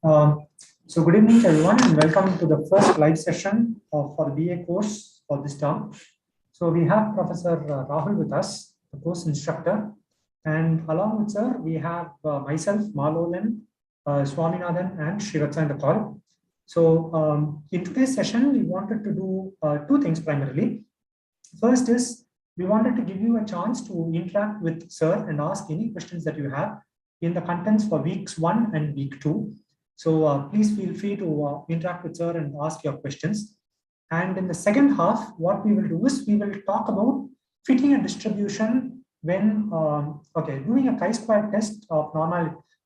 Um, so good evening everyone and welcome to the first live session for the BA course for this term. So we have Professor Rahul with us, the course instructor, and along with sir we have myself, Malolan, Swaminathan and Srivatsa in the call. So in today's session we wanted to do two things primarily. First is we wanted to give you a chance to interact with sir and ask any questions that you have in the contents for weeks 1 and week 2. So please feel free to interact with sir and ask your questions. And in the second half, what we will do is we will talk about fitting a distribution when doing a chi-square test of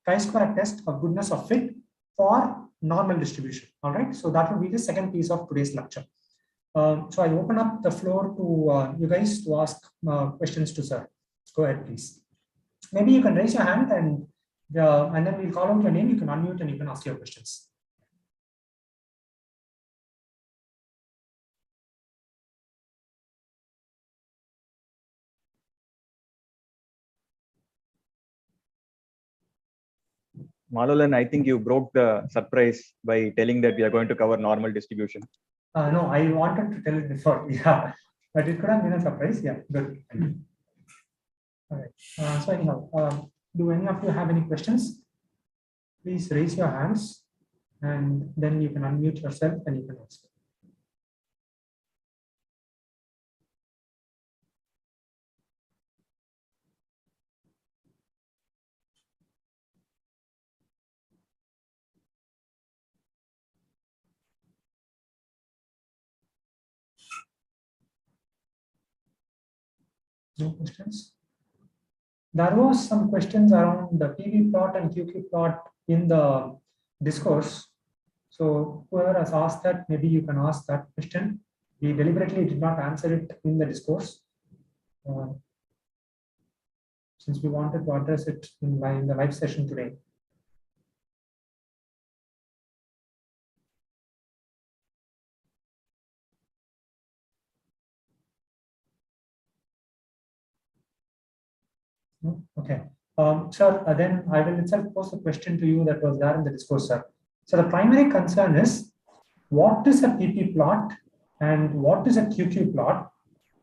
chi-square test of goodness of fit for normal distribution. All right. So that will be the second piece of today's lecture. So I open up the floor to you guys to ask questions to sir. Go ahead, please. Maybe you can raise your hand and then we'll call out your name. You can unmute and you can ask your questions. Malolan, I think you broke the surprise by telling that we are going to cover normal distribution. No, I wanted to tell it before. Yeah, but it could have been a surprise. Yeah, good. All right. So anyhow, do any of you have any questions? Please raise your hands and then you can unmute yourself and you can ask. No questions? There was some questions around the PV plot and QQ plot in the discourse. So whoever has asked that, maybe you can ask that question. We deliberately did not answer it in the discourse, since we wanted to address it in the live session today. Okay. Sir, then I will itself pose a question to you that was there in the discourse, sir. So the primary concern is, what is a PP plot and what is a QQ plot?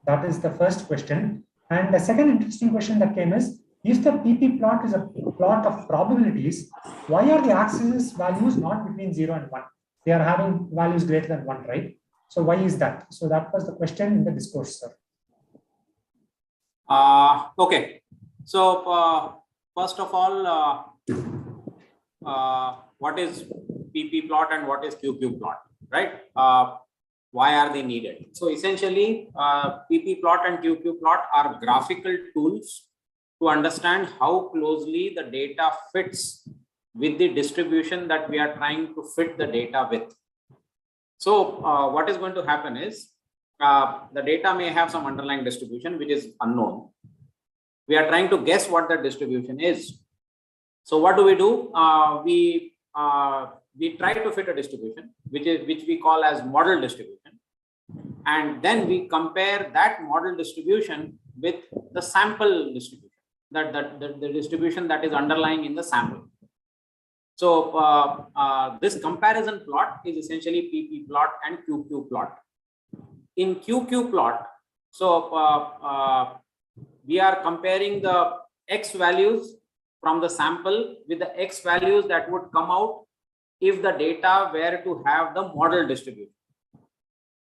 That is the first question. And the second interesting question that came is, if the PP plot is a plot of probabilities, why are the axis values not between 0 and 1? They are having values greater than 1, right? So why is that? So that was the question in the discourse, sir. Okay. So first of all, what is PP plot and what is QQ plot, right? Why are they needed? So essentially, PP plot and QQ plot are graphical tools to understand how closely the data fits with the distribution that we are trying to fit the data with. So what is going to happen is, the data may have some underlying distribution which is unknown. We are trying to guess what that distribution is. So what do? We try to fit a distribution which we call as model distribution, and then we compare that model distribution with the sample distribution, the distribution that is underlying in the sample. So this comparison plot is essentially PP plot and QQ plot. In QQ plot, so we are comparing the X values from the sample with the X values that would come out if the data were to have the model distribution.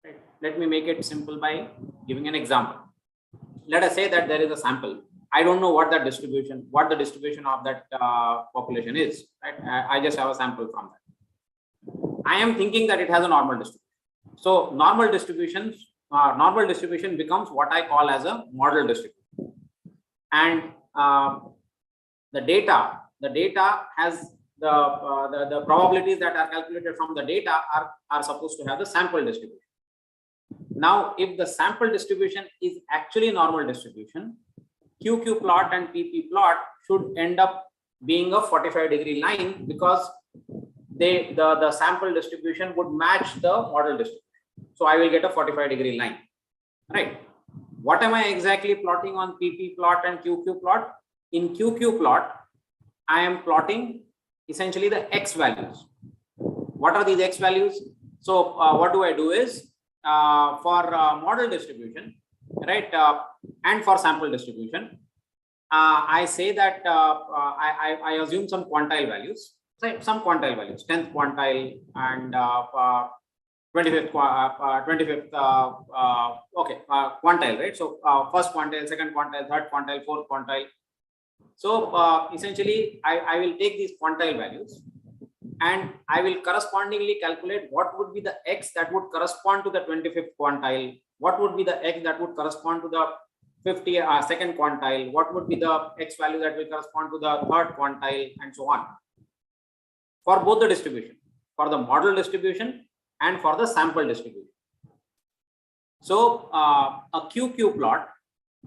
Right. Let me make it simple by giving an example. Let us say that there is a sample. I don't know what the distribution of that population is. Right? I just have a sample from that. I am thinking that it has a normal distribution. So normal distribution becomes what I call as a model distribution. And the data has the probabilities that are calculated from the data are supposed to have the sample distribution. Now, if the sample distribution is actually normal distribution, QQ plot and PP plot should end up being a 45-degree line, because the sample distribution would match the model distribution. So I will get a 45-degree line, right? What am I exactly plotting on PP plot and QQ plot? In QQ plot, I am plotting essentially the X values. What are these X values? So what do I do is for model distribution, right, and for sample distribution, I say that I assume some quantile values, say some quantile values, 10th quantile and 25th, quantile, right? So first quantile, second quantile, third quantile, fourth quantile. So essentially, I will take these quantile values and I will correspondingly calculate what would be the X that would correspond to the 25th quantile, what would be the X that would correspond to the 52nd quantile, what would be the X value that will correspond to the third quantile, and so on. For both the distribution, for the model distribution and for the sample distribution. So a QQ plot,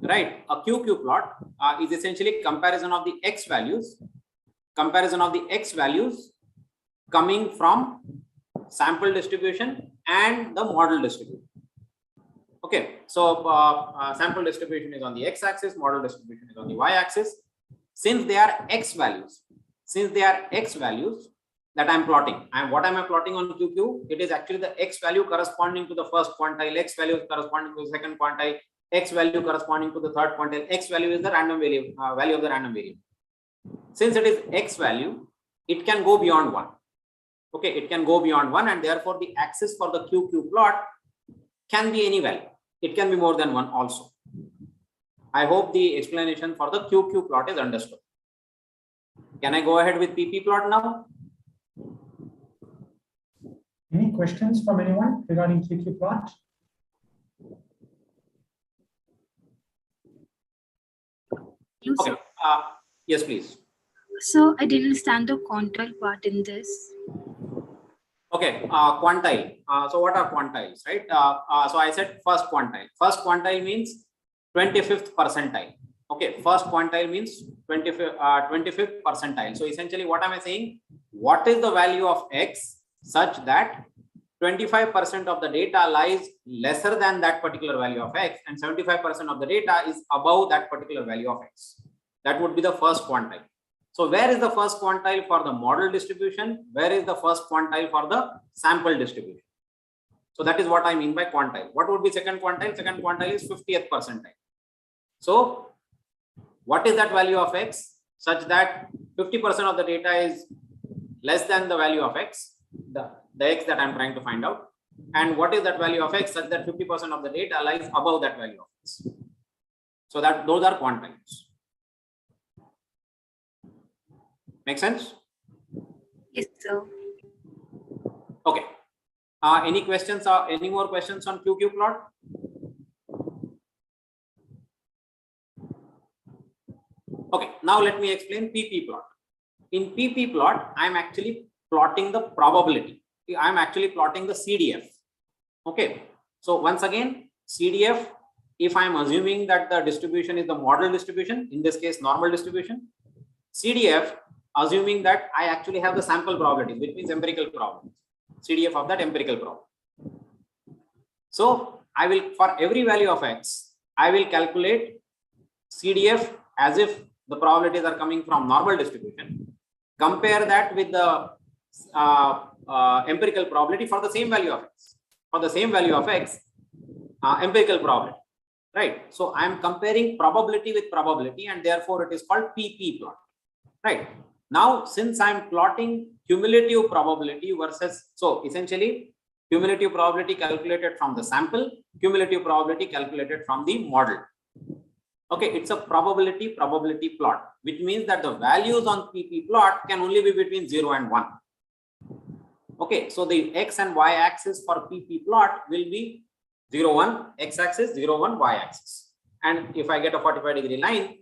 right? A QQ plot is essentially comparison of the X values, coming from sample distribution and the model distribution. Okay, so sample distribution is on the X-axis, model distribution is on the Y-axis. Since they are X values, that I'm plotting, and what am I plotting on QQ? It is actually the X value corresponding to the first quantile, X value corresponding to the second quantile, X value corresponding to the third quantile. X value is the random value, value of the random variable. Since it is X value, it can go beyond 1. Okay, it can go beyond 1, and therefore the axis for the QQ plot can be any value. It can be more than 1 also. I hope the explanation for the QQ plot is understood. Can I go ahead with PP plot now? Any questions from anyone regarding QQ plot? Okay. Yes, please. So I didn't understand the quantile part in this. Okay, quantile. So what are quantiles, right? So I said first quantile. First quantile means 25th percentile. Okay, first quantile means 25th percentile. So essentially, what am I saying? What is the value of X such that 25% of the data lies lesser than that particular value of X, and 75% of the data is above that particular value of X? That would be the first quantile. So where is the first quantile for the model distribution? Where is the first quantile for the sample distribution? So that is what I mean by quantile. What would be second quantile? Second quantile is 50th percentile. So what is that value of X such that 50% of the data is less than the value of X, the X that I'm trying to find out? And what is that value of X such that 50% of the data lies above that value of X? So that those are quantiles. Make sense? Yes, sir. Okay. Any questions or any more questions on QQ plot? Okay, now let me explain PP plot. In PP plot, I'm actually plotting the probability. I'm actually plotting the CDF. Okay, so once again, CDF, if I'm assuming that the distribution is the model distribution, in this case, normal distribution, CDF, assuming that I actually have the sample probability, which means empirical probability, CDF of that empirical problem. So I will, for every value of X, I will calculate CDF as if the probabilities are coming from normal distribution. Compare that with the empirical probability for the same value of X. For the same value of X, empirical probability, right? So I am comparing probability with probability, and therefore it is called PP plot, right? Now, since I'm plotting cumulative probability versus, so essentially cumulative probability calculated from the sample, cumulative probability calculated from the model. Okay, it's a probability plot, which means that the values on PP plot can only be between 0 and 1. Okay, so the X and Y axis for PP plot will be 0, 1, X axis, 0, 1, Y axis. And if I get a 45-degree line,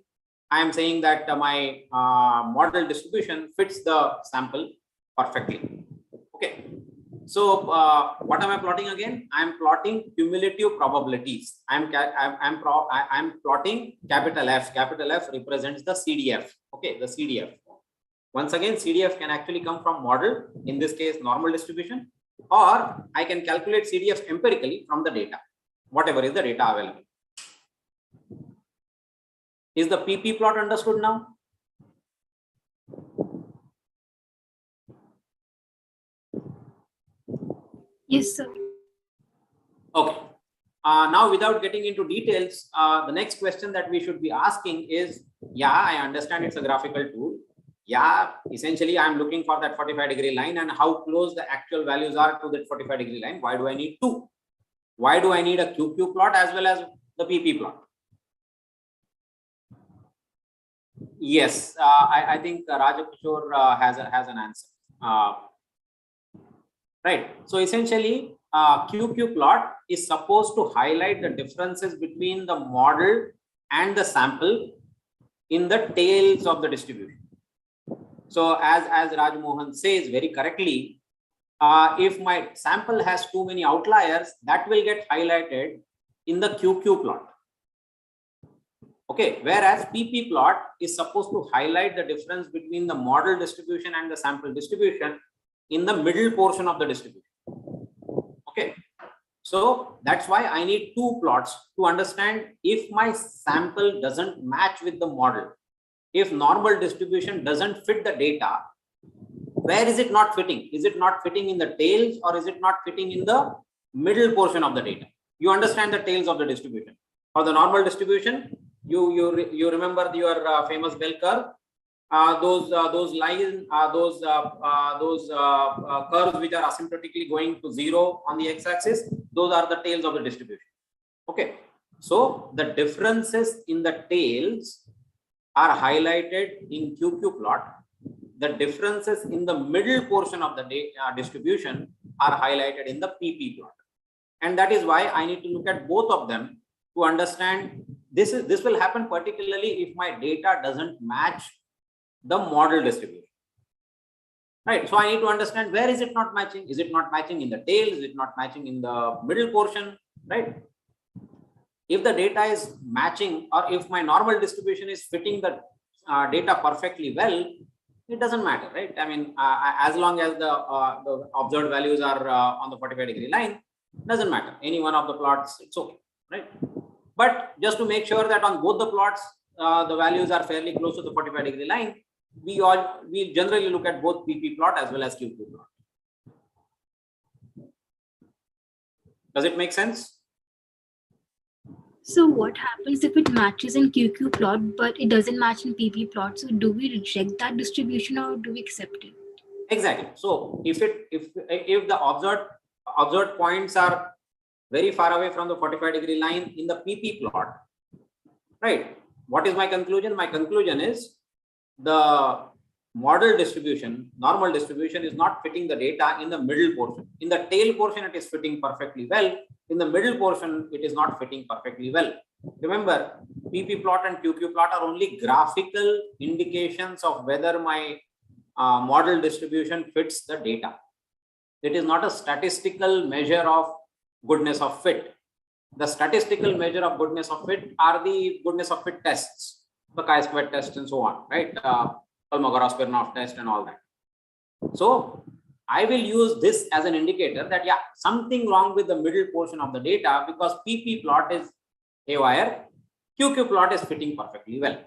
I am saying that my model distribution fits the sample perfectly. Okay, so what am I plotting again? I am plotting cumulative probabilities. I'm plotting capital F. Capital F represents the CDF. Okay, the CDF. Once again, CDF can actually come from model, in this case normal distribution, or I can calculate CDF empirically from the data, whatever is the data available. Is the PP plot understood now? Yes, sir. Okay. Now, without getting into details, the next question that we should be asking is, yeah, I understand it's a graphical tool. Yeah, essentially, I'm looking for that 45-degree line and how close the actual values are to that 45-degree line. Why do I need two? Why do I need a QQ plot as well as the PP plot? Yes, I think Rajakishore has an answer. Right. So essentially, QQ plot is supposed to highlight the differences between the model and the sample in the tails of the distribution. So as Raj Mohan says very correctly, if my sample has too many outliers, that will get highlighted in the QQ plot. Okay, whereas PP plot is supposed to highlight the difference between the model distribution and the sample distribution in the middle portion of the distribution. Okay, so that's why I need two plots to understand if my sample doesn't match with the model. If normal distribution doesn't fit the data, where is it not fitting? Is it not fitting in the tails or is it not fitting in the middle portion of the data? You understand the tails of the distribution. For the normal distribution, you remember your famous bell curve. Those lines, those curves which are asymptotically going to 0 on the x-axis, those are the tails of the distribution. Okay, so the differences in the tails are highlighted in QQ plot. The differences in the middle portion of the distribution are highlighted in the PP plot, and that is why I need to look at both of them to understand this. This will happen particularly if my data doesn't match the model distribution, right? So I need to understand where is it not matching. Is it not matching in the tail? Is it not matching in the middle portion, right? If the data is matching, or if my normal distribution is fitting the data perfectly well, it doesn't matter, right? I mean, as long as the observed values are on the 45-degree line, doesn't matter. Any one of the plots, it's okay, right? But just to make sure that on both the plots, the values are fairly close to the 45-degree line, we generally look at both PP plot as well as QQ plot. Does it make sense? So what happens if it matches in QQ plot, but it doesn't match in PP plot? So do we reject that distribution or do we accept it? Exactly. So if the observed points are very far away from the 45-degree line in the PP plot, right? What is my conclusion? My conclusion is the model distribution, normal distribution, is not fitting the data in the middle portion. In the tail portion, it is fitting perfectly well. In the middle portion, it is not fitting perfectly well. Remember, PP plot and QQ plot are only graphical indications of whether my model distribution fits the data. It is not a statistical measure of goodness of fit. The statistical measure of goodness of fit are the goodness of fit tests, the chi-square test and so on, right? Kolmogorov-Smirnov test and all that. So I will use this as an indicator that, yeah, something wrong with the middle portion of the data, because PP plot is haywire, QQ plot is fitting perfectly well.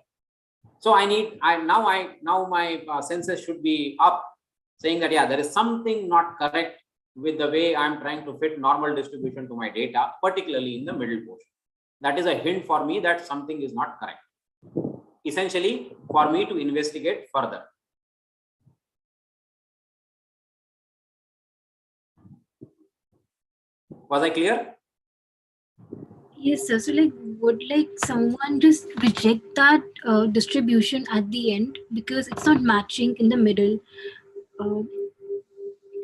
So now my senses should be up, saying that, yeah, there is something not correct with the way I'm trying to fit normal distribution to my data, particularly in the middle portion. That is a hint for me that something is not correct. Essentially, for me to investigate further. Was I clear? Yes, sir. So would someone just reject that distribution at the end because it's not matching in the middle?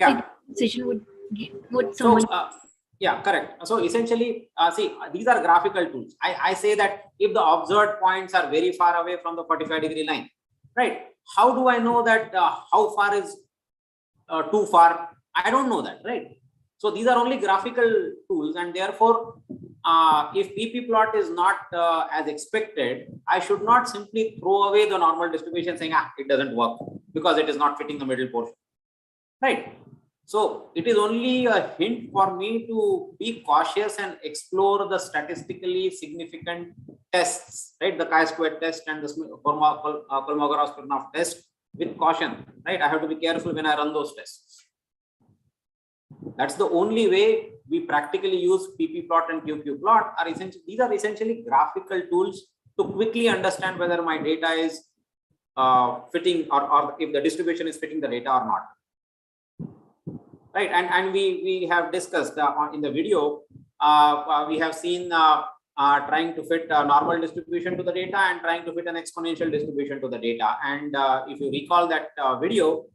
Yeah. Decision would someone? So, yeah, correct. So essentially, see, these are graphical tools. I say that if the observed points are very far away from the 45-degree line, right? How do I know that how far is too far? I don't know that, right? So these are only graphical tools, and therefore, if PP plot is not as expected, I should not simply throw away the normal distribution saying, it doesn't work because it is not fitting the middle portion, right? So it is only a hint for me to be cautious and explore the statistically significant tests, right? The chi-square test and the Kolmogorov-Smirnov test with caution, right? I have to be careful when I run those tests. That's the only way we practically use PP plot and QQ plot. These are essentially graphical tools to quickly understand whether my data is fitting or if the distribution is fitting the data or not. Right, and we have discussed in the video, we have seen trying to fit a normal distribution to the data and trying to fit an exponential distribution to the data. And if you recall that video,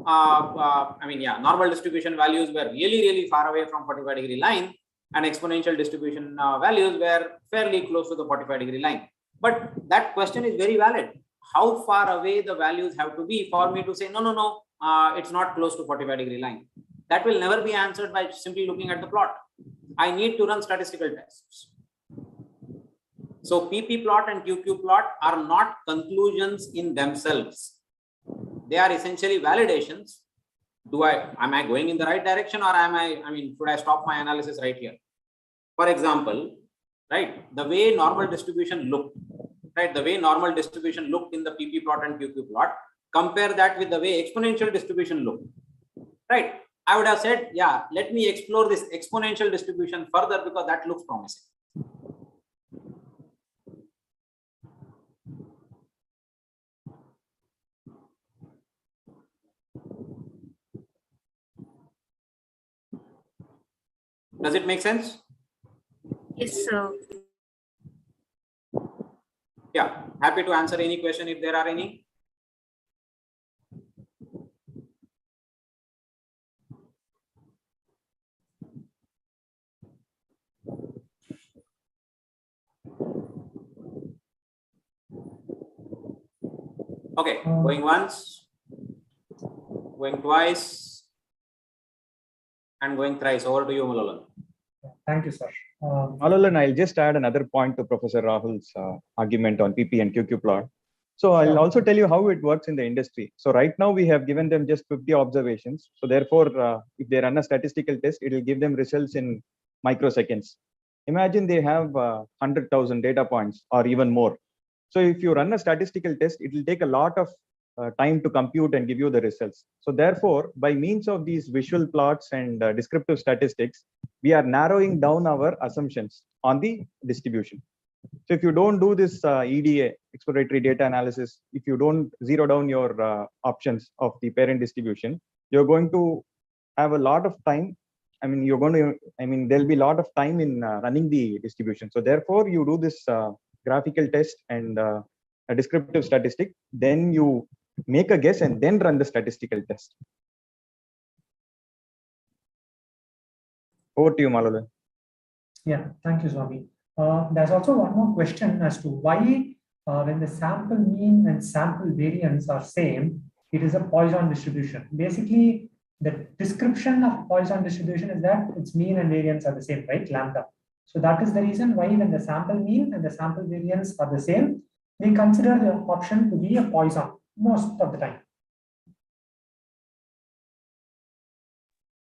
normal distribution values were really far away from 45-degree line, and exponential distribution values were fairly close to the 45-degree line. But that question is very valid. How far away the values have to be for me to say, no, it's not close to 45-degree line? That will never be answered by simply looking at the plot. I need to run statistical tests. So PP plot and QQ plot are not conclusions in themselves. They are essentially validations. Am I going in the right direction, or should I stop my analysis right here? For example, right, the way normal distribution looked, right, the way normal distribution looked in the PP plot and QQ plot, compare that with the way exponential distribution looked, right? I would have said, yeah, let me explore this exponential distribution further because that looks promising. Does it make sense? Yes, sir. Yeah, happy to answer any question if there are any. Okay, going once, going twice, and going thrice. Over to you, Malalan. Thank you, sir. Malalan, I'll just add another point to Professor Rahul's argument on PP and QQ plot. So I'll also tell you how it works in the industry. So right now we have given them just 50 observations. So therefore, if they run a statistical test, it will give them results in microseconds. Imagine they have 100,000 data points or even more. So if you run a statistical test, it will take a lot of time to compute and give you the results. So therefore, by means of these visual plots and descriptive statistics, we are narrowing down our assumptions on the distribution. So if you don't do this EDA, exploratory data analysis, if you don't zero down your options of the parent distribution, you're going to have a lot of time. There'll be a lot of time in running the distribution. So therefore, you do this graphical test and a descriptive statistic, then you make a guess and then run the statistical test. Over to you, Malalan. Yeah, thank you, Swami. There's also one more question as to why when the sample mean and sample variance are same, it is a Poisson distribution. Basically, the description of Poisson distribution is that its mean and variance are the same, right? Lambda. So that is the reason why when the sample mean and the sample variance are the same, we consider the option to be a Poisson most of the time.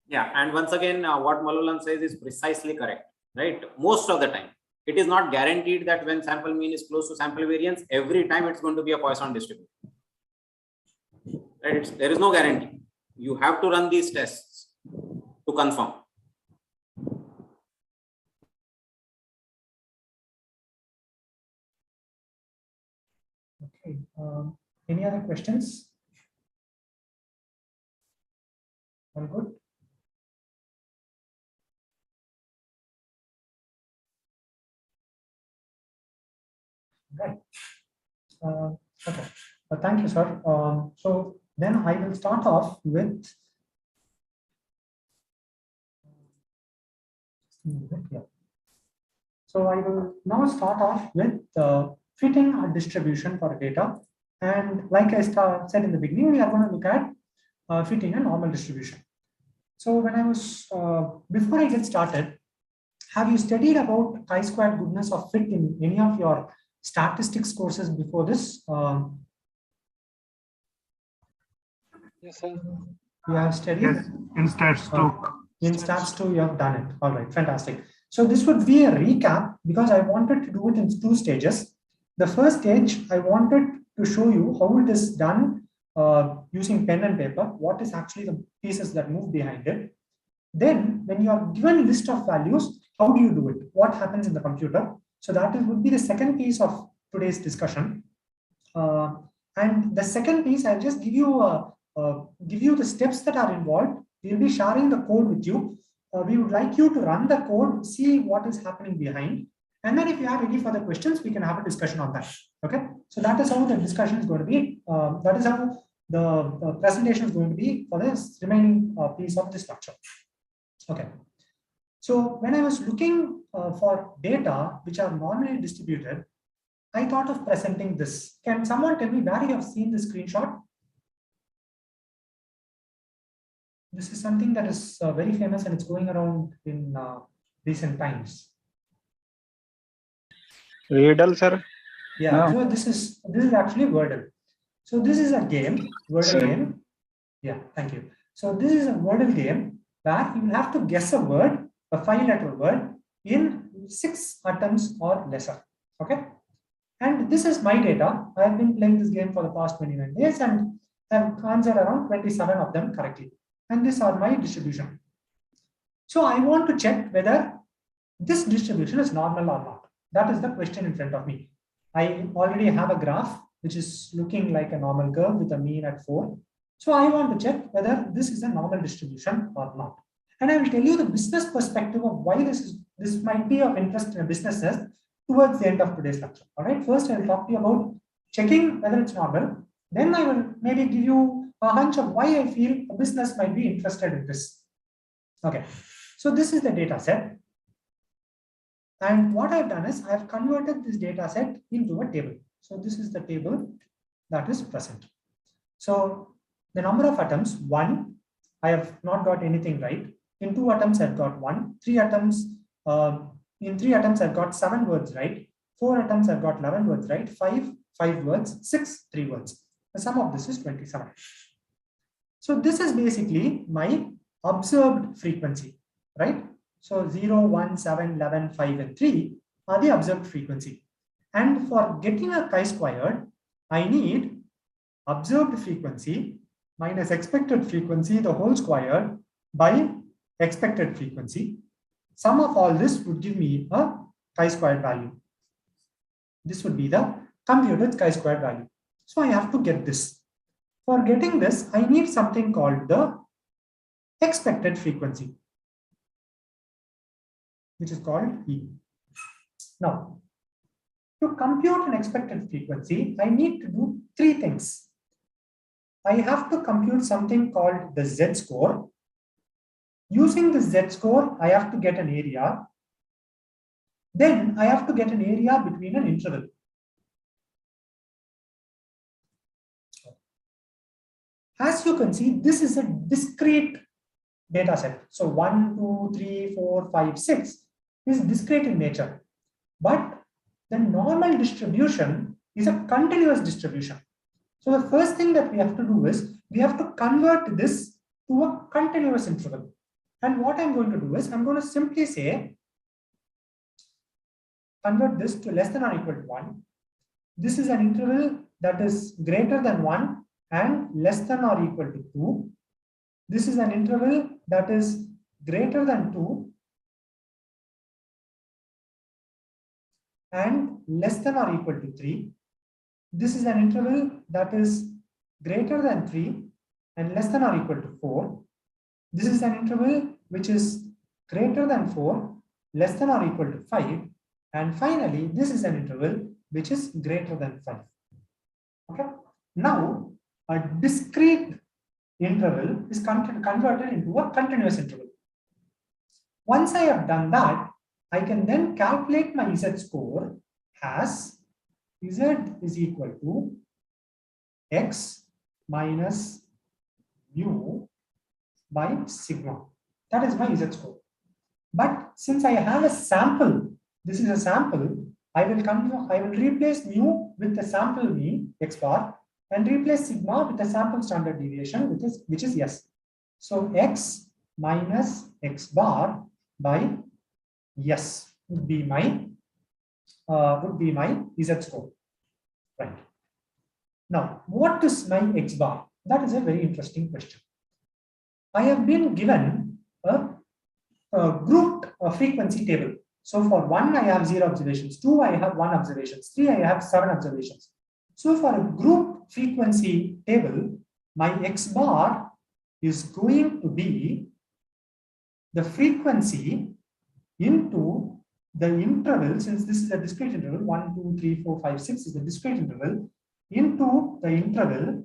Yeah, and once again, what Malalan says is precisely correct, right? Most of the time. It is not guaranteed that when sample mean is close to sample variance, every time it's going to be a Poisson distribution. Right? There is no guarantee. You have to run these tests to confirm. Okay. Any other questions? All good? Right. Okay. Thank you, sir. So then I will start off with. Yeah. So I will now start off with fitting a distribution for data. And like I said in the beginning, we are going to look at fitting a normal distribution. So when I was, before I get started, have you studied about chi-square goodness of fit in any of your statistics courses before this? Yes, sir. You have studied? Yes, in stats too. In stats too, you have done it. All right, fantastic. So this would be a recap because I wanted to do it in 2 stages. The first stage, I wanted to show you how it is done using pen and paper, what is actually the pieces that move behind it. Then when you are given list of values, how do you do it? What happens in the computer? So that would be the second piece of today's discussion. And the second piece, I'll just give you the steps that are involved. We'll be sharing the code with you. We would like you to run the code, see what is happening behind. And then if you are ready for the questions, we can have a discussion on that. Okay. So that is how the discussion is going to be. That is how the presentation is going to be for this remaining piece of this lecture. Okay. So when I was looking for data which are normally distributed, I thought of presenting this. Can someone tell me where you have seen this screenshot? This is something that is very famous and it's going around in recent times. Riddle, sir. Yeah, No. so this is actually Wordle. So this is a game, Wordle game. Yeah, thank you. So this is a Wordle game where you will have to guess a word, a 5-letter word, in 6 attempts or lesser. Okay. And this is my data. I have been playing this game for the past 29 days and have answered around 27 of them correctly. And these are my distribution. So I want to check whether this distribution is normal or not. That is the question in front of me. I already have a graph which is looking like a normal curve with a mean at 4. So I want to check whether this is a normal distribution or not. And I will tell you the business perspective of why this might be of interest in businesses towards the end of today's lecture. All right. First, I will talk to you about checking whether it's normal. Then I will maybe give you a hunch of why I feel a business might be interested in this. Okay. So this is the data set. And what I've done is I've converted this data set into a table. So this is the table that is present. So the number of attempts, 1, I have not got anything right. In 2 attempts, I've got 1. 3 attempts, in 3 attempts, I've got 7 words right. 4 attempts, I've got 11 words right. 5 words, 6, 3 words. The sum of this is 27. So this is basically my observed frequency, right? So 0, 1, 7, 11, 5, and 3 are the observed frequency. And for getting a chi-squared, I need observed frequency minus expected frequency, the whole squared, by expected frequency. Sum of all this would give me a chi-squared value. This would be the computed chi-squared value. So I have to get this. For getting this, I need something called the expected frequency, which is called E. Now, to compute an expected frequency, I need to do 3 things. I have to compute something called the Z-score. Using the Z-score, I have to get an area. Then I have to get an area between an interval. As you can see, this is a discrete data set. So 1, 2, 3, 4, 5, 6 is discrete in nature. But the normal distribution is a continuous distribution. So the first thing that we have to do is we have to convert this to a continuous interval. And what I'm going to do is I'm going to simply say, convert this to less than or equal to 1. This is an interval that is greater than 1 and less than or equal to 2. This is an interval that is greater than 2 and less than or equal to 3. This is an interval that is greater than 3 and less than or equal to 4. This is an interval which is greater than 4, less than or equal to 5. And finally, this is an interval which is greater than 5. Okay. Now, a discrete interval is converted into a continuous interval. Once I have done that, I can then calculate my Z-score as Z is equal to X minus mu by sigma. That is my Z-score. But since I have a sample, this is a sample, I will replace mu with the sample mean X bar and replace sigma with the sample standard deviation, which is S. So X minus X bar by S would be my Z-score. Right. Now, what is my X bar? That is a very interesting question. I have been given a grouped frequency table. So for 1, I have 0 observations, 2, I have 1 observations, 3, I have 7 observations. So for a group frequency table, my X bar is going to be the frequency into the interval, since this is a discrete interval, 1, 2, 3, 4, 5, 6 is the discrete interval, into the interval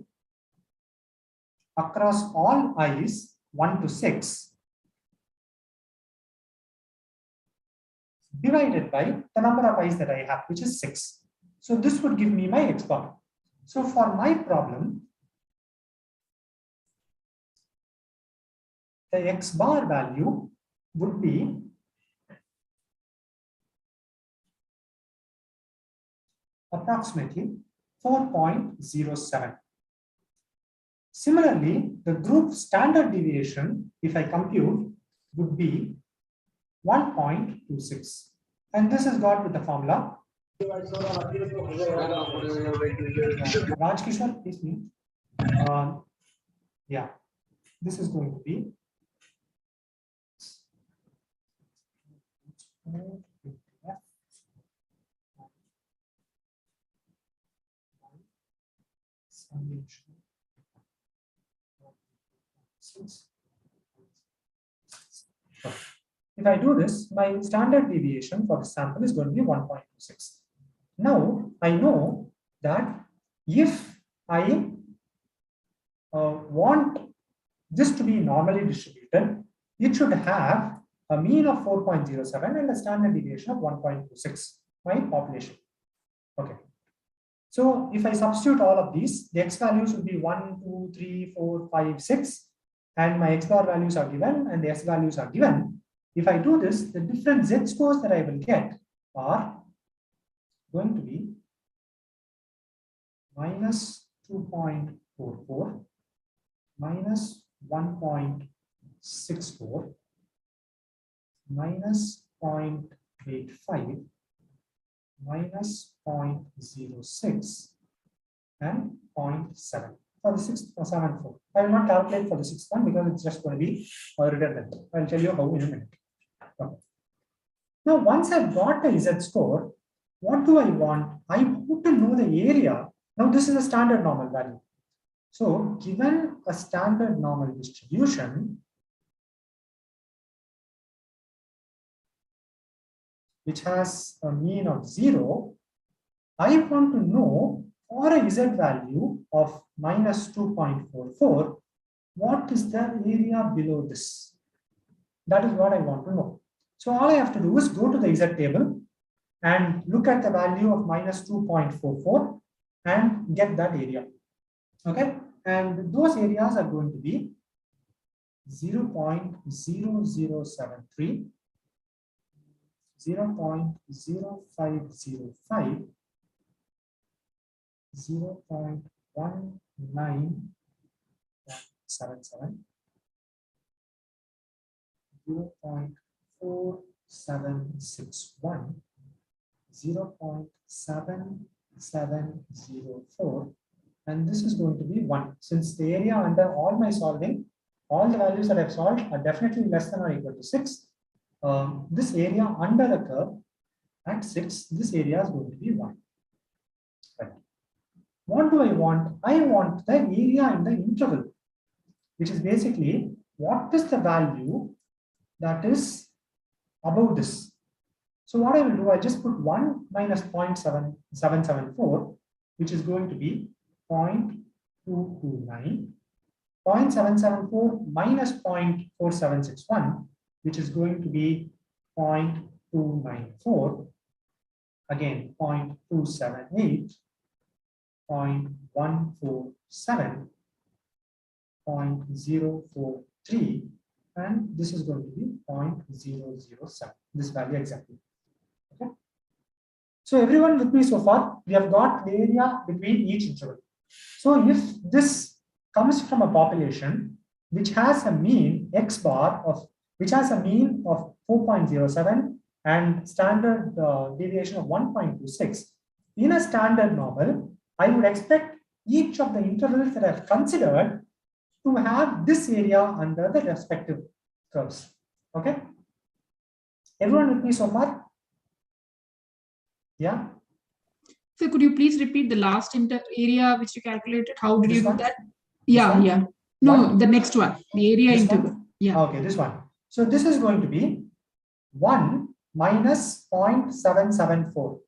across all i's 1 to 6 divided by the number of i's that I have, which is 6. So this would give me my X bar. So for my problem, the X bar value would be approximately 4.07. Similarly, the group standard deviation, if I compute, would be 1.26. And this is got with the formula. Raj Kishore, please me. Yeah, this is going to be if I do this, my standard deviation for the sample is going to be 1.26. Now, I know that if I want this to be normally distributed, it should have a mean of 4.07 and a standard deviation of 1.26, my population. Okay. So if I substitute all of these, the X values would be 1, 2, 3, 4, 5, 6, and my X bar values are given and the S values are given. If I do this, the different Z scores that I will get are going to be minus 2.44, minus 1.64, minus 0.85, minus 0.06, and 0.7 for the 6th or 7th one. I will not calculate for the 6th one because it's just going to be redundant. I'll tell you how in a minute. Okay. Now, once I've got the Z score, what do I want? I want to know the area. Now, this is a standard normal value. So, given a standard normal distribution, which has a mean of 0, I want to know for a Z value of minus 2.44, what is the area below this? That is what I want to know. So all I have to do is go to the Z table and look at the value of minus 2.44 and get that area. Okay, and those areas are going to be 0.0073, 0.0505, 0.1977, 0.4761, 0.7704, and this is going to be 1. Since the area under all my solving, all the values that I've solved are definitely less than or equal to 6. This area under the curve at 6, this area is going to be 1. Right. What do I want? I want the area in the interval, which is basically what is the value that is above this. So what I will do, I just put 1 minus 0.7774, which is going to be 0.229, 0.774 minus 0.4761, which is going to be 0.294, again 0.278, 0.147, 0.043, and this is going to be 0.007, this value exactly. Okay. So everyone with me so far, we have got the area between each interval. So if this comes from a population which has a mean X bar of, which has a mean of 4.07 and standard deviation of 1.26, in a standard normal, I would expect each of the intervals that I've considered to have this area under the respective curves. Okay. Everyone with me so far? Yeah. So could you please repeat the last area which you calculated? How did This you do one? that? This Yeah, one? yeah. No, One? the next one, the area This interval. one? Yeah. Okay, this one. So this is going to be 1 minus 0.774,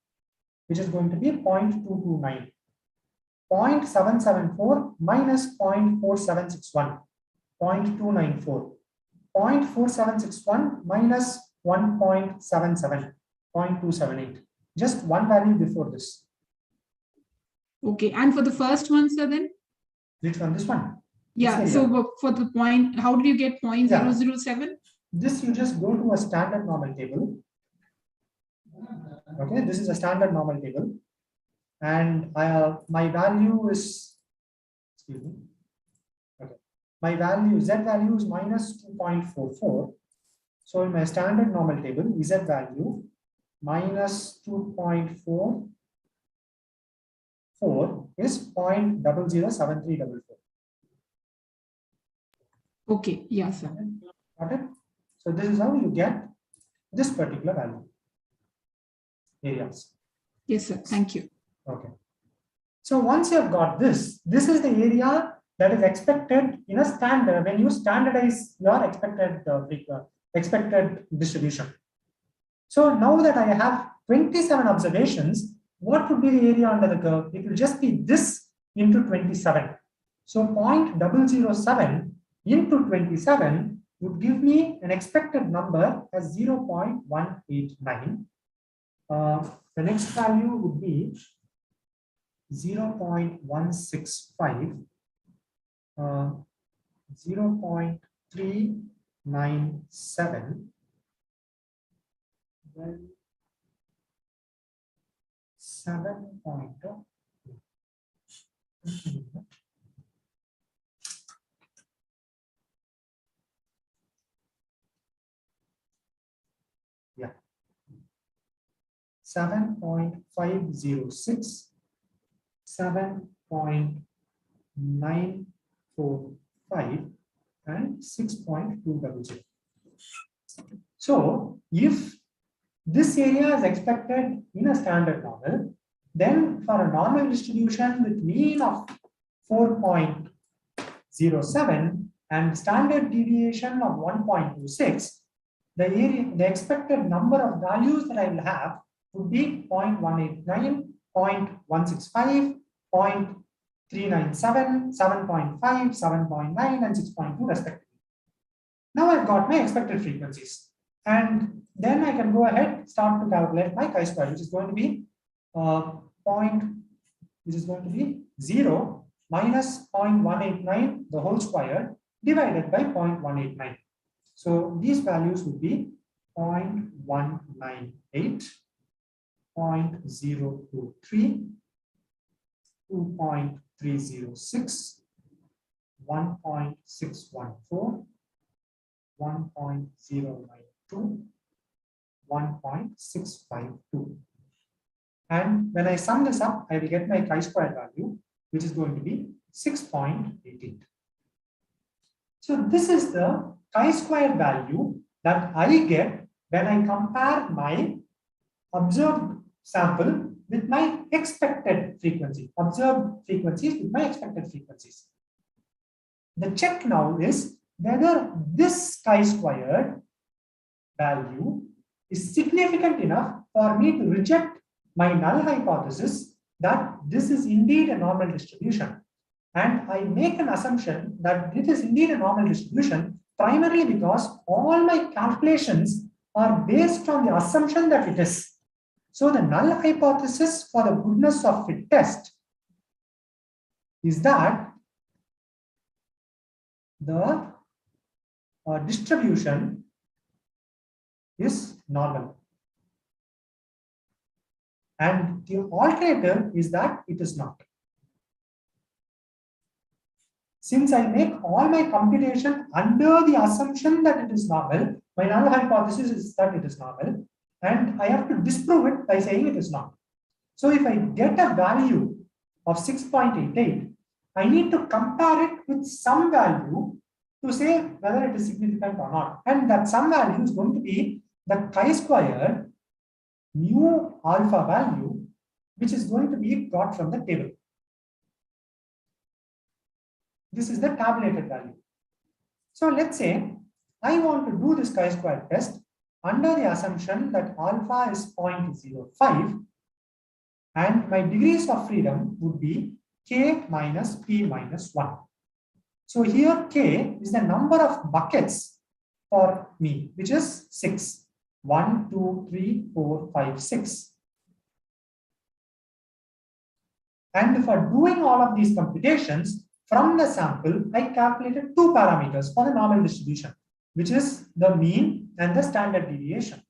which is going to be 0.229. 0.774 minus 0.4761, 0.294. 0.4761 minus 1.77, 0.278. Just one value before this. Okay. And for the first one, sir, then? Which one? This one? Yeah. This So area. for the point, how did you get 0.007? This you just go to a standard normal table. Okay, this is a standard normal table. And my value is, excuse me. Okay. My value, Z value is minus 2.44. So in my standard normal table, Z value minus 2.44 is 0.007344. Okay. Yeah, sir. Got it? So this is how you get this particular value. Areas. Yes, sir. Thank you. Okay. So once you have got this is the area that is expected in a standard when you standardize your expected distribution. So now that I have 27 observations, what would be the area under the curve? It will just be this into 27. So 0.007 into 27 would give me an expected number as 0.189. The next value would be 0.165, 0.397, then 7. Yeah, 7.506, 7.945, and 6.200. So if this area is expected in a standard normal, then for a normal distribution with mean of 4.07 and standard deviation of 1.26, the expected number of values that I will have would be 0.189, 0.165, 0.397, 7.5, 7.9, and 6.2 respectively. Now I've got my expected frequencies, and then I can go ahead start to calculate my chi-square, which is going to be 0 minus 0.189 the whole square divided by 0.189. So these values would be 0.198, 0.023, 2.306, 1.614, 1.092, 1.652. And when I sum this up, I will get my chi-square value, which is going to be 6.88. So this is the chi-square value that I get when I compare my observed sample with my expected frequency, observed frequencies with my expected frequencies. The check now is whether this chi-squared value is significant enough for me to reject my null hypothesis that this is indeed a normal distribution. And I make an assumption that it is indeed a normal distribution primarily because all my calculations are based on the assumption that it is. So the null hypothesis for the goodness of fit test is that the distribution is normal. And the alternative is that it is not. Since I make all my computation under the assumption that it is normal, my null hypothesis is that it is normal, and I have to disprove it by saying it is not. So if I get a value of 6.88, I need to compare it with some value to say whether it is significant or not. And that some value is going to be the chi-squared mu alpha value, which is going to be got from the table. This is the tabulated value. So let's say I want to do this chi-squared test under the assumption that alpha is 0.05 and my degrees of freedom would be k minus p minus 1. So here k is the number of buckets for me, which is 6. 1, 2, 3, 4, 5, 6. And for doing all of these computations from the sample, I calculated two parameters for the normal distribution, which is the mean and the standard deviation.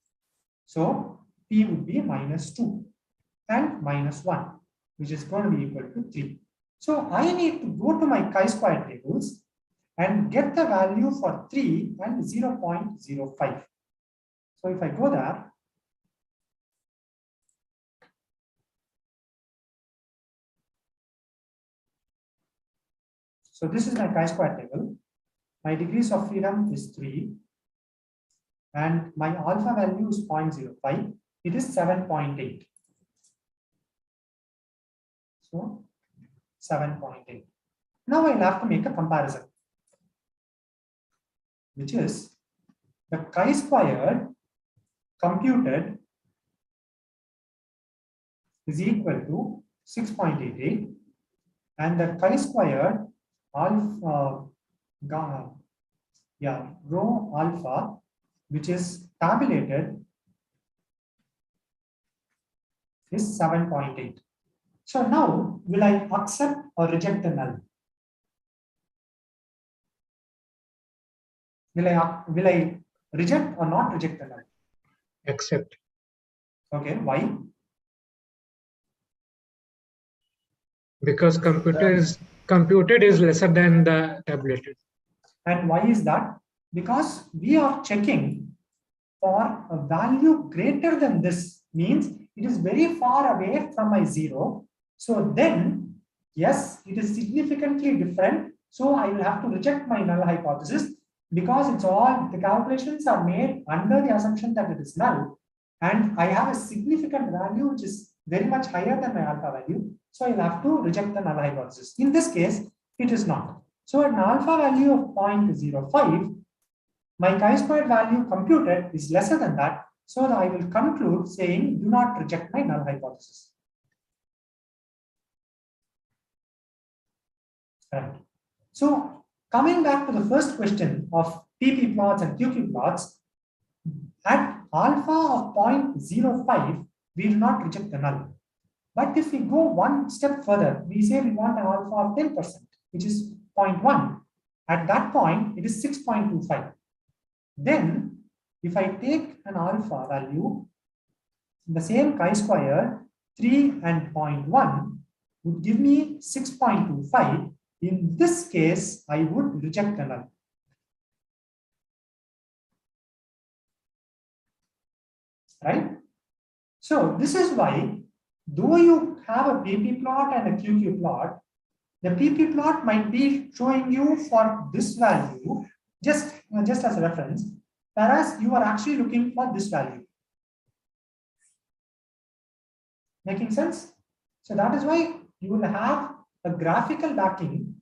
So p would be -2 and -1, which is going to be equal to 3. So I need to go to my chi-square tables and get the value for 3 and 0.05. So if I go there, so this is my chi-square table. My degrees of freedom is 3 and my alpha value is 0.05. It is 7.8. So 7.8. Now I'll have to make a comparison, which is the chi-squared computed is equal to 6.88 and the chi-squared alpha rho alpha, which is tabulated, is 7.8. So now will I accept or reject the null? Will I reject or not reject the null? Accept. Okay, why? Because computed is lesser than the tabulated. And why is that? Because we are checking for a value greater than this, means it is very far away from my 0. So then, yes, it is significantly different. So I will have to reject my null hypothesis because it's all, the calculations are made under the assumption that it is null. And I have a significant value which is very much higher than my alpha value. So I'll have to reject the null hypothesis. In this case, it is not. So at an alpha value of 0.05, my chi-squared value computed is lesser than that. So I will conclude saying, do not reject my null hypothesis. Right. So coming back to the first question of PP plots and QQ plots, at alpha of 0.05, we will not reject the null. But if we go one step further, we say we want an alpha of 10%, which is 0.1. At that point, it is 6.25. Then, if I take an alpha value, the same chi-square, 3 and 0.1 would give me 6.25. In this case, I would reject the null. Right? So this is why, though you have a PP plot and a QQ plot, the PP plot might be showing you for this value, just as a reference, whereas you are actually looking for this value. Making sense? So that is why you will have a graphical backing,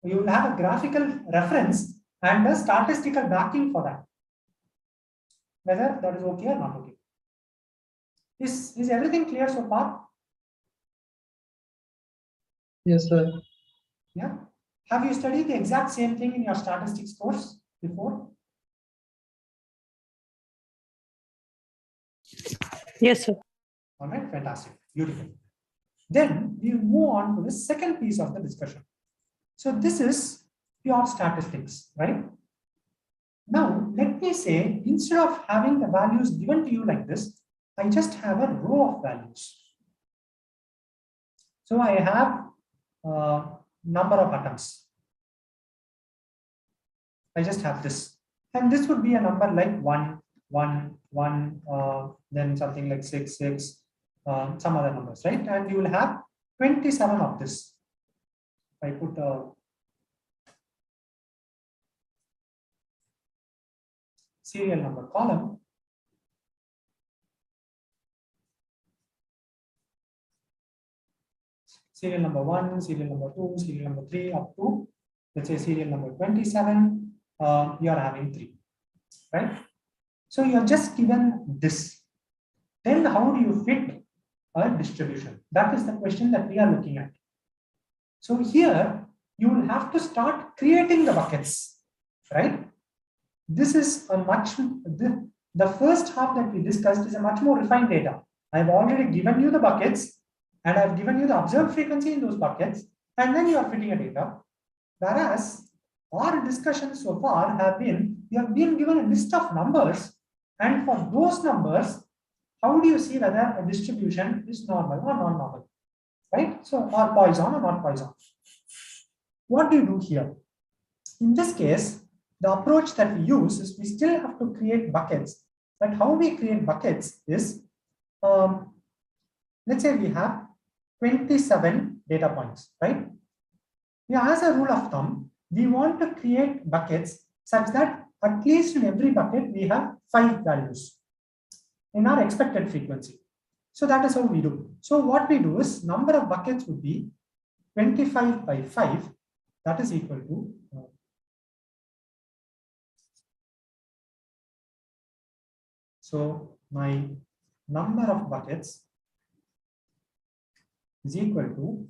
you will have a graphical reference and a statistical backing for that. Whether that is okay or not okay. Is everything clear so far? Yes, sir. Yeah. Have you studied the exact same thing in your statistics course before? Yes, sir. All right, fantastic, beautiful. Then we will move on to the second piece of the discussion. So this is pure statistics, right? Now, let me say, instead of having the values given to you like this, I just have a row of values. So I have a number of atoms. I just have this. And this would be a number like 1, 1, 1, then something like 6, 6, some other numbers, right? And you will have 27 of this. If I put a serial number column, serial number 1, serial number 2, serial number 3, up to, let's say, serial number 27, you are having 3, right? So you're just given this. Then how do you fit a distribution? That is the question that we are looking at. So here, you will have to start creating the buckets, right? This is a much, the first half that we discussed is a much more refined data. I've already given you the buckets and I've given you the observed frequency in those buckets, and then you are fitting a data. Whereas our discussions so far have been, you have been given a list of numbers, and for those numbers, how do you see whether a distribution is normal or non-normal, right? So, or Poisson or not Poisson. What do you do here? In this case, the approach that we use is we still have to create buckets. But how we create buckets is, let's say we have 27 data points, right? Yeah, as a rule of thumb, we want to create buckets such that at least in every bucket we have 5 values in our expected frequency. So that is how we do. So what we do is number of buckets would be 25 by 5, that is equal to so my number of buckets is equal to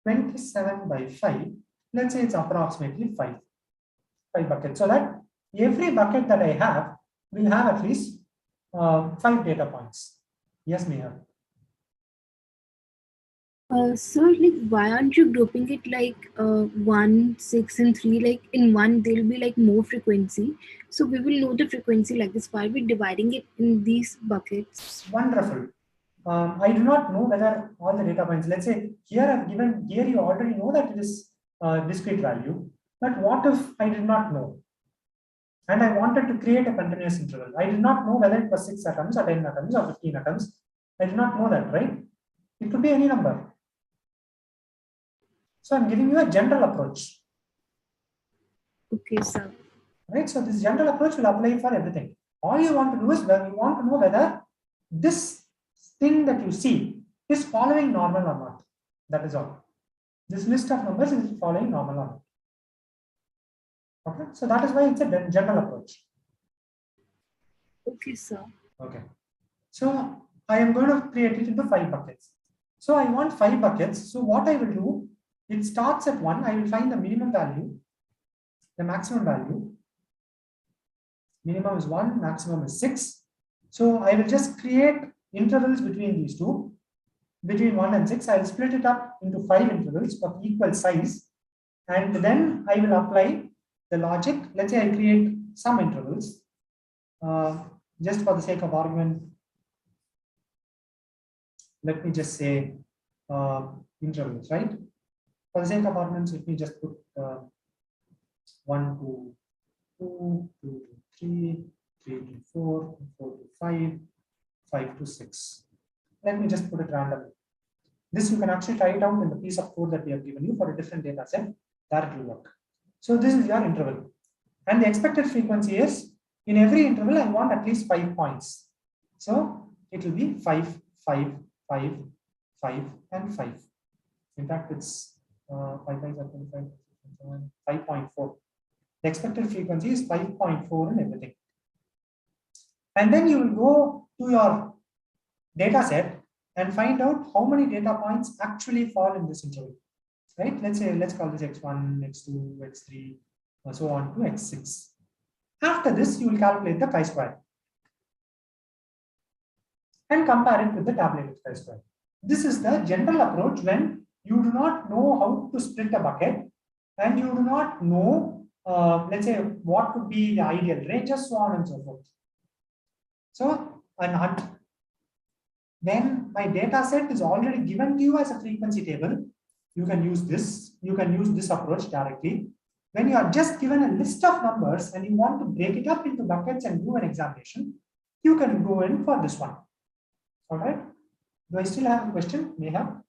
27 by 5. Let's say it's approximately 5 buckets. So that every bucket that I have will have at least 5 data points. Yes, Meher. So like, why aren't you grouping it like 1, 6, and 3? Like in 1, there'll be like more frequency. So we will know the frequency like this. Why are we dividing it in these buckets? Wonderful. I do not know whether all the data points, let's say here I've given, here you already know that it is a discrete value. But what if I did not know? And I wanted to create a continuous interval. I did not know whether it was 6 atoms or 10 atoms or 15 atoms. I did not know that, right? It could be any number. So I'm giving you a general approach. Okay, sir. Right? So this general approach will apply for everything. All you want to do is you want to know whether this thing that you see is following normal or not. That is all. This list of numbers is following normal or not. Okay, so that is why it's a general approach. Okay, sir. Okay, so I am going to create it into 5 buckets. So I want 5 buckets. So what I will do, it starts at 1. I will find the minimum value, the maximum value. Minimum is 1, maximum is 6. So I will just create intervals between these two. Between 1 and 6, I will split it up into 5 intervals of equal size. And then I will apply the logic. Let's say I create some intervals. Just for the sake of argument, let me just say intervals, right? For the sake of arguments, let me just put 1 to 2, 2 to 3, 3 to 4, 4 to 5, 5 to 6. Let me just put it randomly. This you can actually try it out in the piece of code that we have given you for a different data set. That will work. So this is your interval. And the expected frequency is, in every interval, I want at least 5 points. So it will be 5, 5, 5, 5, and 5. In fact, it's 5.4. The expected frequency is 5.4 in everything. And then you will go to your data set and find out how many data points actually fall in this interval. Right? Let's call this x1, x2, x3, and so on to x6. After this, you will calculate the chi-square and compare it with the tabulated chi-square. This is the general approach when you do not know how to split a bucket and you do not know, let's say, what would be the ideal ranges, so on and so forth. So, when my data set is already given to you as a frequency table, you can use this. You can use this approach directly. When you are just given a list of numbers and you want to break it up into buckets and do an examination, you can go in for this one. All right. Do I still have a question? Neha?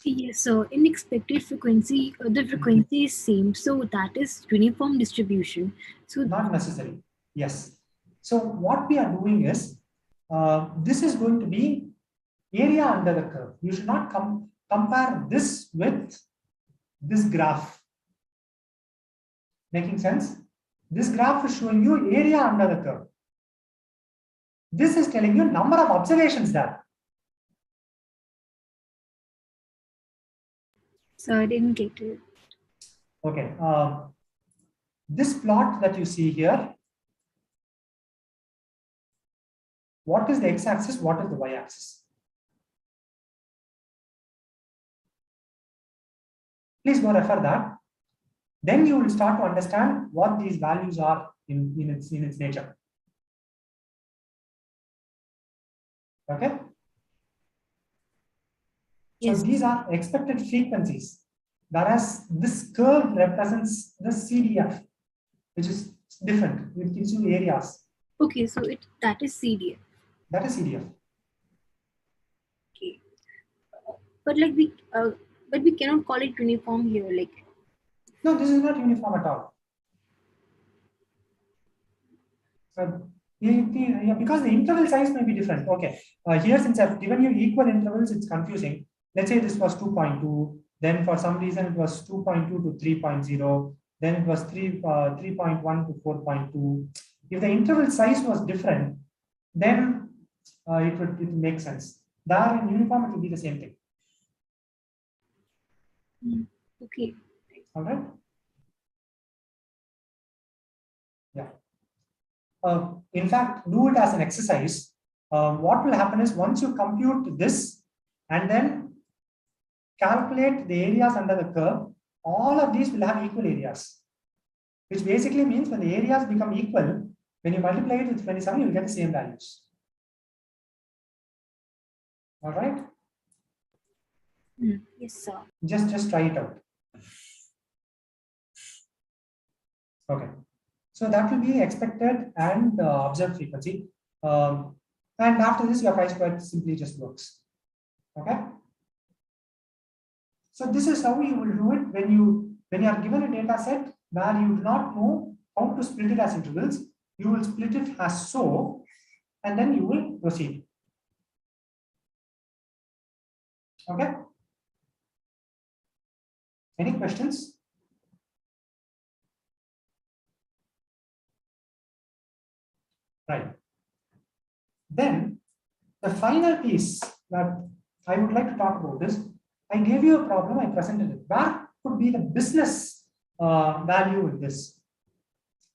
Yes, so in expected frequency, the frequency is same. So that is uniform distribution. So not necessary. Yes. So what we are doing is, this is going to be area under the curve. You should not come. compare this with this graph. Making sense? This graph is showing you area under the curve. This is telling you number of observations there. So I didn't get it. Okay. This plot that you see here, what is the x-axis? What is the y-axis? Please go refer that. Then you will start to understand what these values are in its nature. Okay. Yes. So these are expected frequencies, whereas this curve represents the CDF, which is different. It gives you areas. Okay, so that is CDF. That is CDF. Okay. But like we cannot call it uniform here. Like No, this is not uniform at all. So yeah, because the interval size may be different. Okay. Here, since I've given you equal intervals, it's confusing. Let's say this was 2.2. Then for some reason it was 2.2 to 3.0. Then it was 3.1 to 4.2. If the interval size was different, then it would make sense. There in uniform, it will be the same thing. okay. All right. Yeah. In fact, do it as an exercise. What will happen is once you compute this and then calculate the areas under the curve, all of these will have equal areas, which basically means when the areas become equal, when you multiply it with 27, you get the same values. All right. Yes, sir. Just try it out. Okay. So that will be expected and observed frequency. And after this, your chi-square simply just works. Okay. So this is how you will do it when you are given a data set where you do not know how to split it as intervals. You will split it as so, and then you will proceed. Okay. Any questions? Right. Then the final piece that I would like to talk about is, I gave you a problem, I presented it. Where could be the business value with this?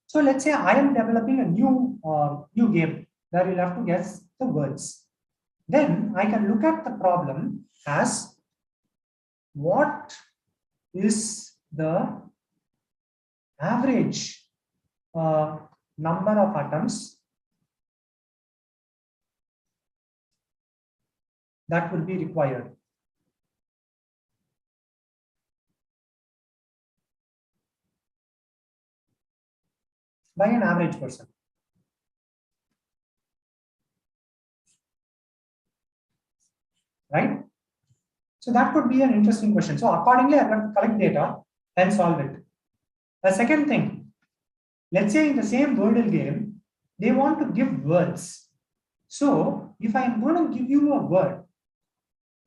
So let's say I am developing a new game where you'll have to guess the words. Then I can look at the problem as what is the average number of atoms that will be required. By an average person. Right? So that could be an interesting question. So accordingly, I'm going to collect data and solve it. The second thing, let's say in the same Wordle game, they want to give words. So if I am going to give you a word,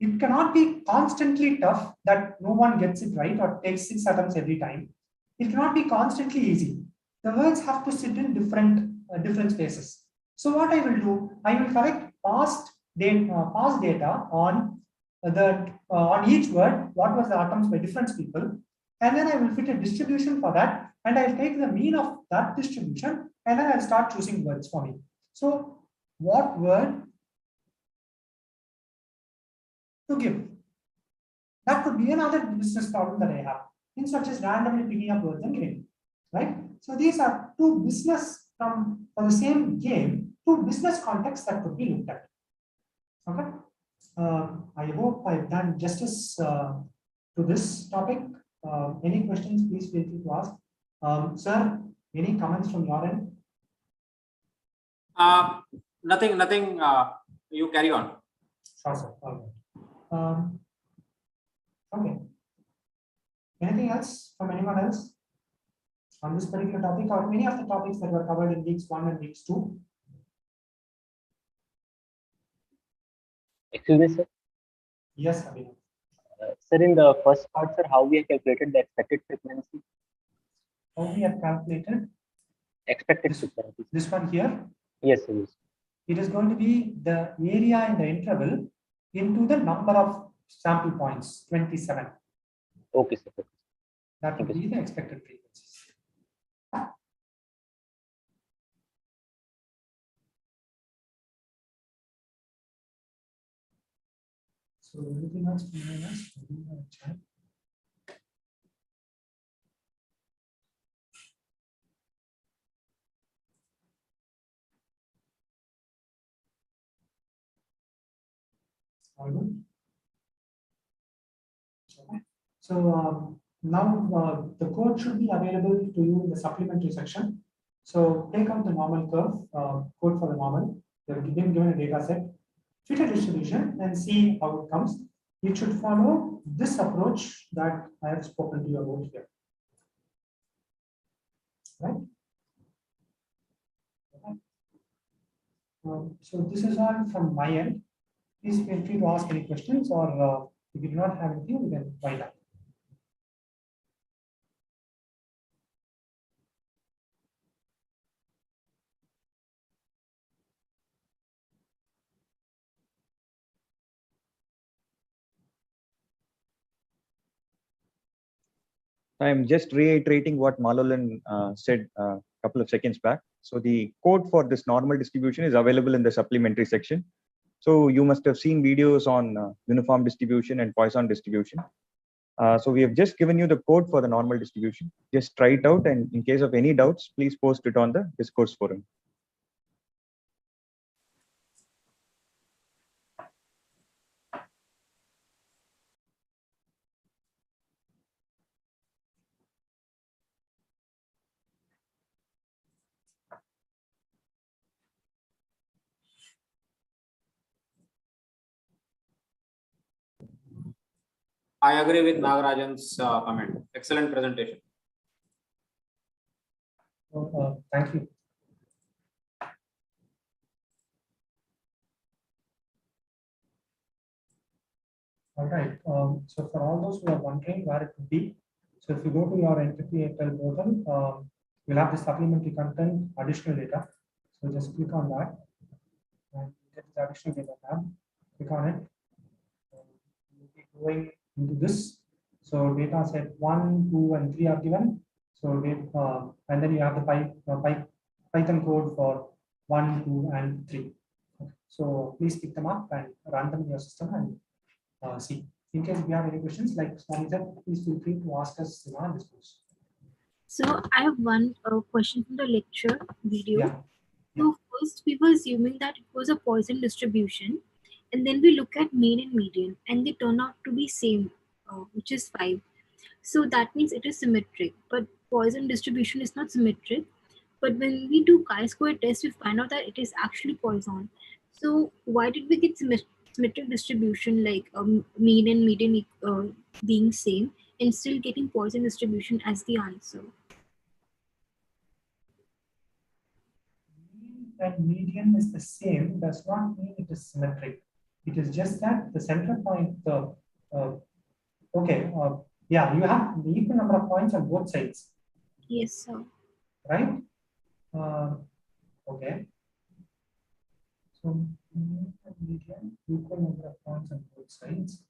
it cannot be constantly tough that no one gets it right or takes 6 attempts every time. It cannot be constantly easy. The words have to sit in different spaces. So what I will do, I will collect past data on on each word, what was the atoms by different people, and then I will fit a distribution for that, and I'll take the mean of that distribution, and then I'll start choosing words for me. So what word to give? That could be another business problem that I have, instead of just randomly picking up words and giving, right? So these are two business for the same game, two business contexts that could be looked at. Okay. I hope I've done justice to this topic. Any questions, please feel free to ask. Sir, any comments from your end? Nothing. You carry on. Sure, sir. All right. Okay. Anything else from anyone else on this particular topic, or many of the topics that were covered in weeks 1 and weeks 2? Excuse me, sir. Yes, Abhinav. Sir, in the first part, sir, how we have calculated the expected frequency? How we have calculated Expected This- frequency. this one here? Yes, sir. Yes. It is going to be the area in the interval into the number of sample points, 27. Okay, sir. That would Okay, be the expected frequencies. So anything else to minus? All good. Okay. So now the code should be available to you in the supplementary section. So take out the normal curve, code for the normal. You're given a data set, fit a distribution, and see how it comes. It should follow this approach that I have spoken to you about here. Right? Okay. So this is all from my end. Please feel free to ask any questions, or if you do not have anything, we can wind up. I'm just reiterating what Malolan said a couple of seconds back. So the code for this normal distribution is available in the supplementary section. So you must have seen videos on uniform distribution and Poisson distribution. So we have just given you the code for the normal distribution. Just try it out, and in case of any doubts, please post it on the discourse forum. I agree with Nagarajan's comment. Excellent presentation. Thank you. All right. So for all those who are wondering where it could be, so if you go to your NTPATL portal, you'll have the supplementary content, additional data. So just click on that and get the additional data tab. Click on it. You'll be going into this. So data set 1, 2, and 3 are given. So and then you have the Python code for 1, 2, and 3. Okay. So please pick them up and run them in your system and see. In case you have any questions, like Swami said, please feel free to ask us in our discourse. So I have one question from the lecture video. Yeah. So first we were assuming that it was a Poisson distribution, and then we look at mean and median, and they turn out to be same, which is 5. So that means it is symmetric, but Poisson distribution is not symmetric. But when we do chi-square test, we find out that it is actually Poisson. So why did we get symmetric distribution, like mean and median being same, and still getting Poisson distribution as the answer? Mean and median is the same does not mean it is symmetric. It is just that the center point, yeah, you have the equal number of points on both sides. Yes, sir. Right? Okay. So mean and median, equal number of points on both sides.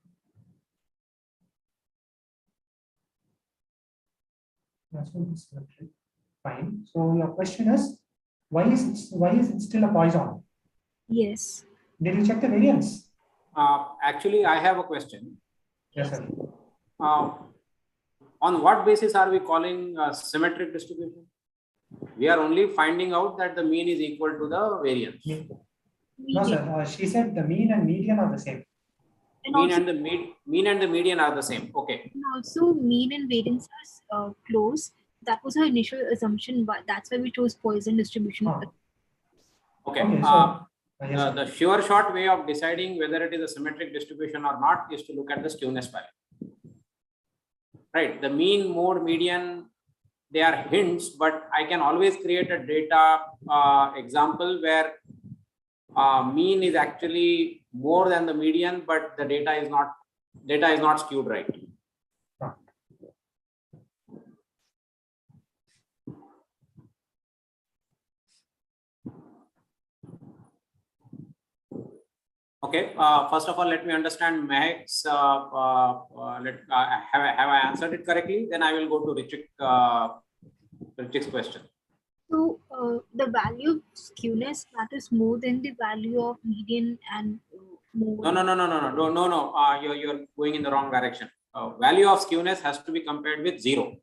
That's what is symmetric. Fine. So your question is, why is it still a Poisson? Yes. Did you check the variance? Actually, I have a question. Yes, sir. On what basis are we calling symmetric distribution? We are only finding out that the mean is equal to the variance. No, sir. She said the mean and median are the same. And Mean also, and the median are the same. Okay. and also mean and variance are close. That was our initial assumption, but that's why we chose Poisson distribution. Huh. Okay. Okay, so yes, The sure shot way of deciding whether it is a symmetric distribution or not is to look at the skewness value. Right. The mean, mode, median, they are hints, but I can always create a data example where mean is actually more than the median, but the data is not Data is not skewed right. Okay. First of all, let me understand Mehak's. Have I answered it correctly? Then I will go to Richik's question. So the value of skewness matters more than the value of median and more. No. You're going in the wrong direction. Value of skewness has to be compared with 0,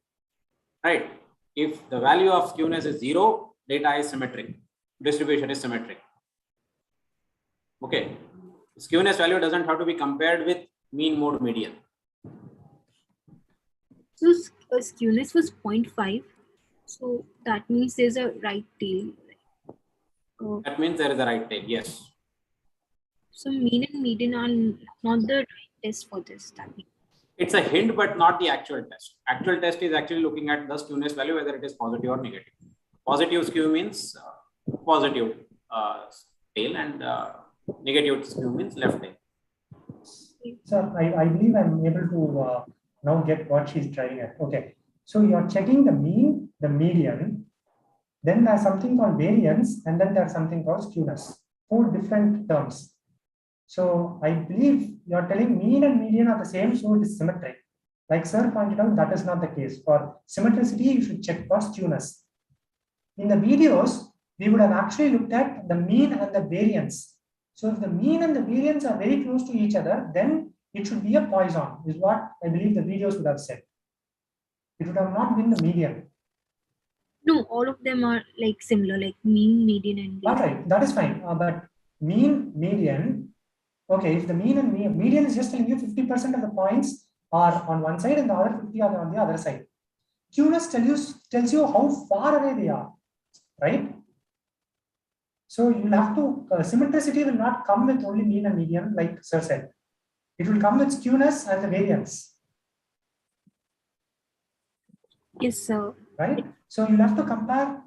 right? If the value of skewness is 0, data is symmetric, distribution is symmetric. Okay. Skewness value doesn't have to be compared with mean, mode, median. So skewness was 0.5. So that means there's a right tail. That means there is a right tail. Yes. So mean and median are not the right test for this. That means. It's a hint, but not the actual test. Actual test is actually looking at the skewness value, whether it is positive or negative. Positive skew means positive tail, and negative skew means left tail. So I believe I'm able to now get what she's driving at. Okay. So you're checking the mean, the median, then there's something called variance, and then there's something called skewness. 4 different terms. So I believe you're telling mean and median are the same, so it is symmetric. Like sir pointed out, that is not the case. For symmetricity, you should check for skewness. In the videos, we would have actually looked at the mean and the variance. So if the mean and the variance are very close to each other, then it should be a Poisson, is what I believe the videos would have said. It would have not been the median. No, all of them are like similar, like mean, median, and variance. All right, that is fine. But mean, median, okay, if the mean and median is just telling you 50% of the points are on one side and the other 50 are on the other side. Skewness tells you how far away they are, right? So you'll have to, symmetricity will not come with only mean and median, like sir said. It will come with skewness and the variance. Yes, sir. Right? So you'll have to compare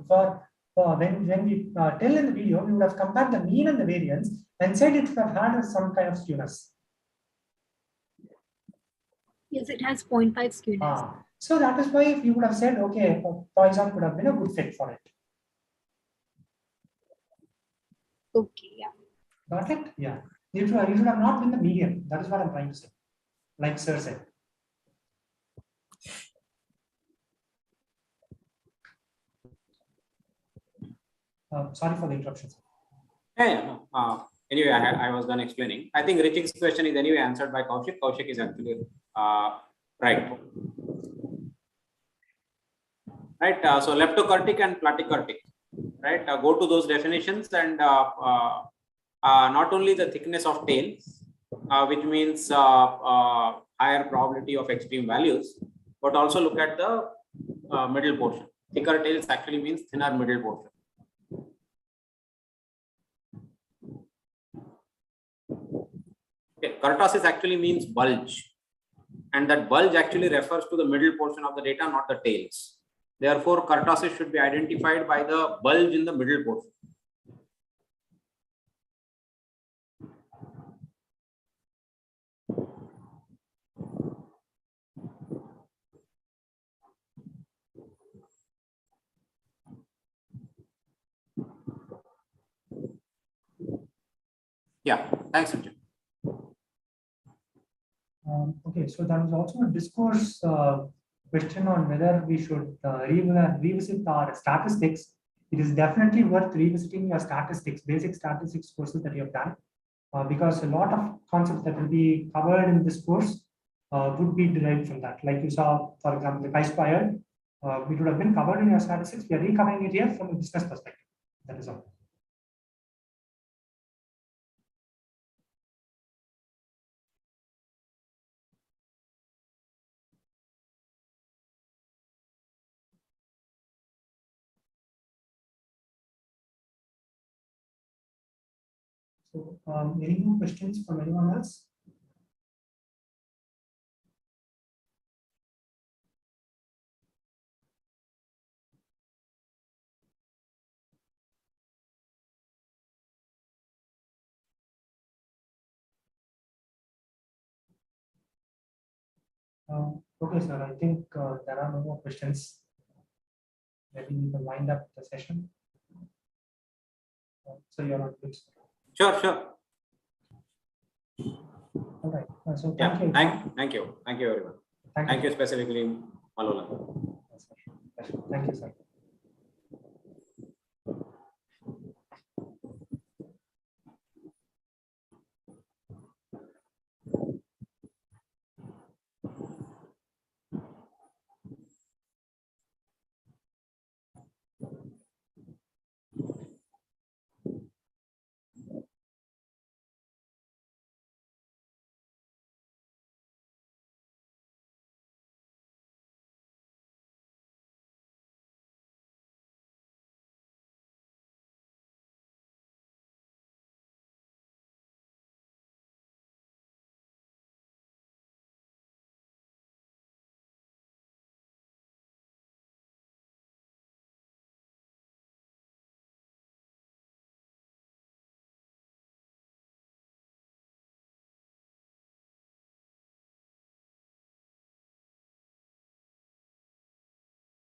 when we tell in the video, we would have compared the mean and the variance and said it would have had some kind of skewness. Yes, it has 0.5 skewness. So that is why if you would have said, okay, Poisson could have been a good fit for it. Okay, yeah. Got it? Yeah. It should have not been the median. That is what I'm trying to say. Like sir said. Sorry for the interruption. Yeah, no. Anyway, I was done explaining. I think Richik's question is anyway answered by Kaushik. Kaushik is actually right. Right. So leptokurtic and platykurtic. Right. Go to those definitions, and not only the thickness of tail, which means higher probability of extreme values, but also look at the middle portion. Thicker tails actually means thinner middle portion. Okay, kurtosis actually means bulge, and that bulge actually refers to the middle portion of the data, not the tails. Therefore, kurtosis should be identified by the bulge in the middle portion. Yeah, thanks, Richard. Okay, so there was also a discourse question on whether we should revisit our statistics. It is definitely worth revisiting your statistics, basic statistics courses that you have done, because a lot of concepts that will be covered in this course would be derived from that. Like you saw, for example, the chi-squared, it would have been covered in your statistics. We are recovering it here from a business perspective. That is all. So, any more questions from anyone else? Okay, sir. I think there are no more questions. Maybe we can wind up the session. So you're on good. Sure. All right. So Yeah. thank you. Thank you, everyone. Thank you specifically, Malola. Thank you, sir.